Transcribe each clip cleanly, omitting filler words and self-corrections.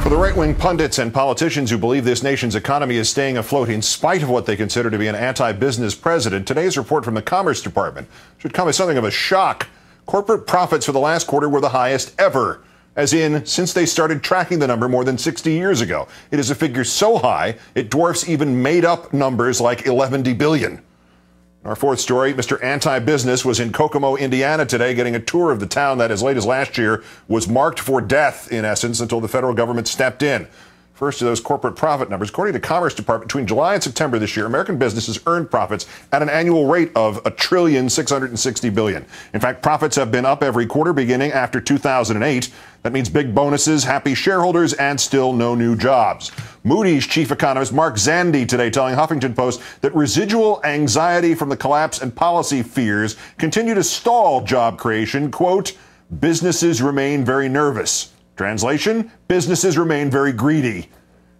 For the right-wing pundits and politicians who believe this nation's economy is staying afloat in spite of what they consider to be an anti-business president, today's report from the Commerce Department should come as something of a shock. Corporate profits for the last quarter were the highest ever, as in since they started tracking the number more than 60 years ago. It is a figure so high, it dwarfs even made-up numbers like 11 billion. Our fourth story, Mr. Anti-Business was in Kokomo, Indiana today, getting a tour of the town that, as late as last year, was marked for death, in essence, until the federal government stepped in. First of those corporate profit numbers. According to Commerce Department, between July and September this year, American businesses earned profits at an annual rate of $1,660 billion. In fact, profits have been up every quarter beginning after 2008. That means big bonuses, happy shareholders, and still no new jobs. Moody's chief economist Mark Zandi today telling Huffington Post that residual anxiety from the collapse and policy fears continue to stall job creation. Quote, businesses remain very nervous. Translation, businesses remain very greedy.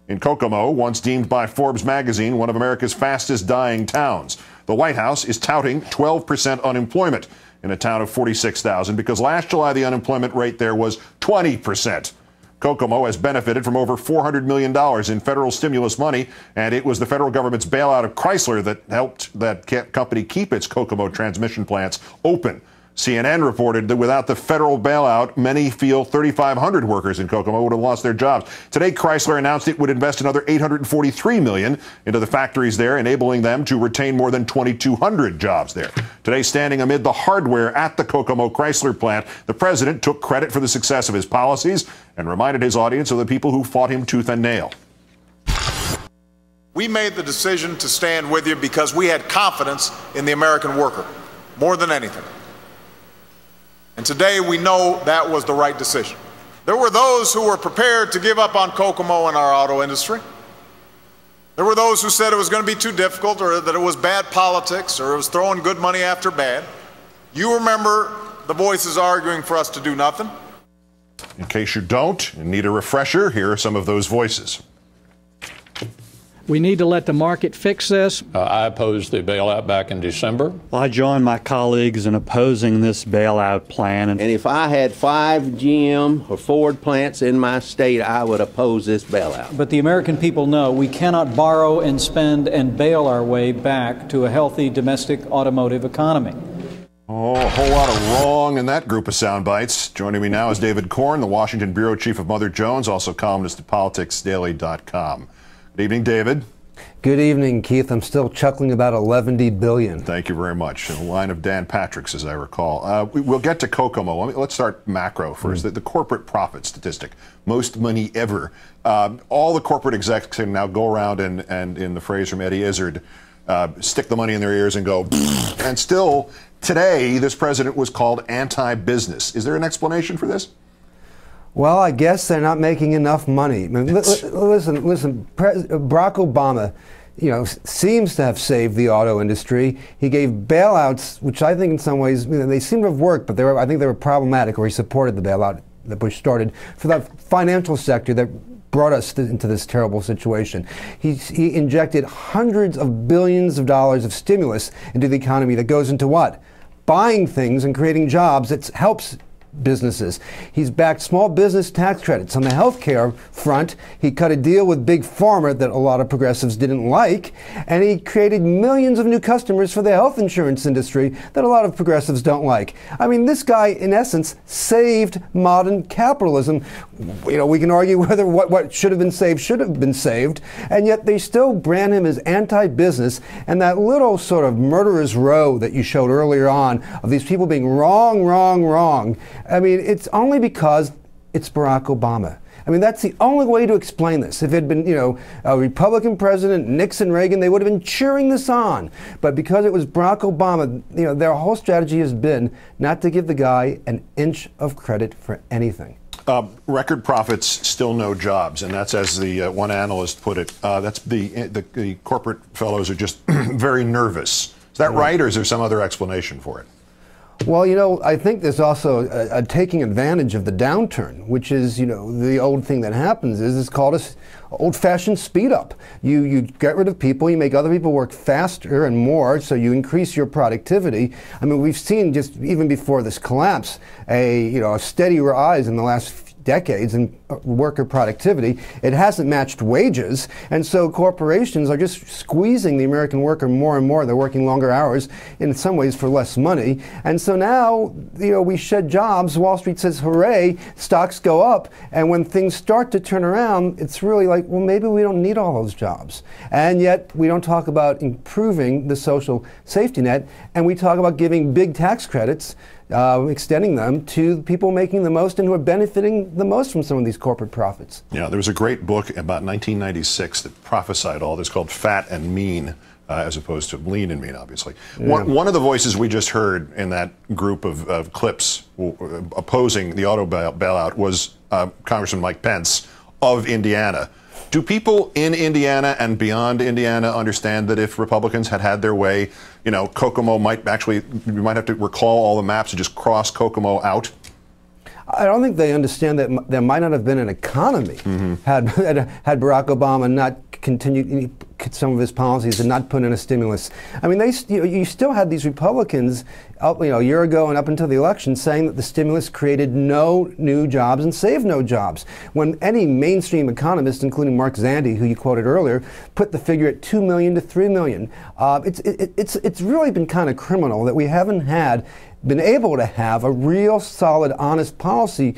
In Kokomo, once deemed by Forbes magazine one of America's fastest dying towns, the White House is touting 12% unemployment in a town of 46,000 because last July the unemployment rate there was 20%. Kokomo has benefited from over $400 million in federal stimulus money, and it was the federal government's bailout of Chrysler that helped that company keep its Kokomo transmission plants open. CNN reported that without the federal bailout, many feel 3,500 workers in Kokomo would have lost their jobs. Today, Chrysler announced it would invest another $843 million into the factories there, enabling them to retain more than 2,200 jobs there. Today, standing amid the hardware at the Kokomo Chrysler plant, the president took credit for the success of his policies and reminded his audience of the people who fought him tooth and nail. We made the decision to stand with you because we had confidence in the American worker, more than anything. And today we know that was the right decision. There were those who were prepared to give up on Kokomo and our auto industry. There were those who said it was going to be too difficult, or that it was bad politics, or it was throwing good money after bad. You remember the voices arguing for us to do nothing? In case you don't and need a refresher, here are some of those voices. We need to let the market fix this. I opposed the bailout back in December. Well, I joined my colleagues in opposing this bailout plan. And if I had 5 GM or Ford plants in my state, I would oppose this bailout. But the American people know we cannot borrow and spend and bail our way back to a healthy domestic automotive economy. Oh, a whole lot of wrong in that group of sound bites. Joining me now is David Korn, the Washington bureau chief of Mother Jones, also columnist at politicsdaily.com. Good evening, David. Good evening, Keith. I'm still chuckling about 11 billion. Thank you very much. In the line of Dan Patrick's, as I recall. We'll get to Kokomo. Let's start macro first. The corporate profit statistic, most money ever. All the corporate execs can now go around and in the phrase from Eddie Izzard, stick the money in their ears and go, and still today this president was called anti-business. Is there an explanation for this? Well, I guess they're not making enough money. I mean, listen, Barack Obama, seems to have saved the auto industry. He gave bailouts, which I think in some ways, they seem to have worked, but I think they were problematic, or he supported the bailout that Bush started for the financial sector that brought us into this terrible situation. He injected hundreds of billions of dollars of stimulus into the economy that goes into what? Buying things and creating jobs that helps businesses. He's backed small business tax credits. On the health care front, he cut a deal with Big Pharma that a lot of progressives didn't like, and he created millions of new customers for the health insurance industry that a lot of progressives don't like. I mean, this guy, in essence, saved modern capitalism. We can argue whether what should have been saved, and yet they still brand him as anti-business, and that little sort of murderer's row that you showed earlier on of these people being wrong, wrong, wrong. I mean, it's only because it's Barack Obama. I mean, that's the only way to explain this. If it had been, a Republican president, Nixon, Reagan, they would have been cheering this on. But because it was Barack Obama, their whole strategy has been not to give the guy an inch of credit for anything. Record profits, still no jobs, and that's, as the one analyst put it, that's the corporate fellows are just very nervous. Is that right, or is there some other explanation for it? Well, I think there's also a taking advantage of the downturn, which is, the old thing that happens is it's called a old-fashioned speed up. You get rid of people, you make other people work faster and more, so you increase your productivity. I mean, we've seen just even before this collapse, a steady rise in the last decades in worker productivity. It hasn't matched wages, and so corporations are just squeezing the American worker more and more. They're working longer hours, in some ways for less money, and so now, you know, we shed jobs. Wall Street says hooray, stocks go up, and when things start to turn around, it's really like, well, maybe we don't need all those jobs. And yet we don't talk about improving the social safety net, and we talk about giving big tax credits, extending them to people making the most and who are benefiting the most from some of these corporate profits. Yeah, there was a great book about 1996 that prophesied all this called Fat and Mean, as opposed to lean and mean, obviously. Yeah. One of the voices we just heard in that group of clips opposing the auto bailout was Congressman Mike Pence of Indiana. Do people in Indiana and beyond Indiana understand that if Republicans had their way, you know, Kokomo might actually, you might have to recall all the maps and just cross Kokomo out? I don't think they understand that there might not have been an economy had Barack Obama not continued some of his policies and not put in a stimulus. I mean, you still had these Republicans, a year ago and up until the election, saying that the stimulus created no new jobs and saved no jobs. When any mainstream economist, including Mark Zandi, who you quoted earlier, put the figure at 2 million to 3 million, it's really been kind of criminal that we haven't been able to have a real solid, honest policy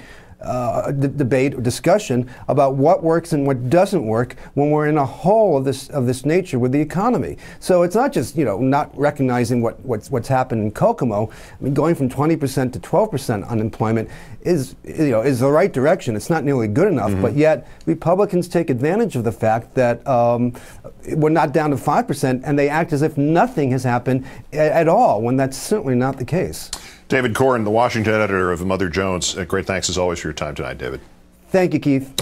debate or discussion about what works and what doesn't work when we're in a hole of this nature with the economy. So it's not just not recognizing what's happened in Kokomo. I mean, going from 20% to 12% unemployment is the right direction. It's not nearly good enough, but yet Republicans take advantage of the fact that we're not down to 5%, and they act as if nothing has happened at all, when that's certainly not the case. David Corn, the Washington editor of Mother Jones. Great thanks as always for your time tonight, David. Thank you, Keith.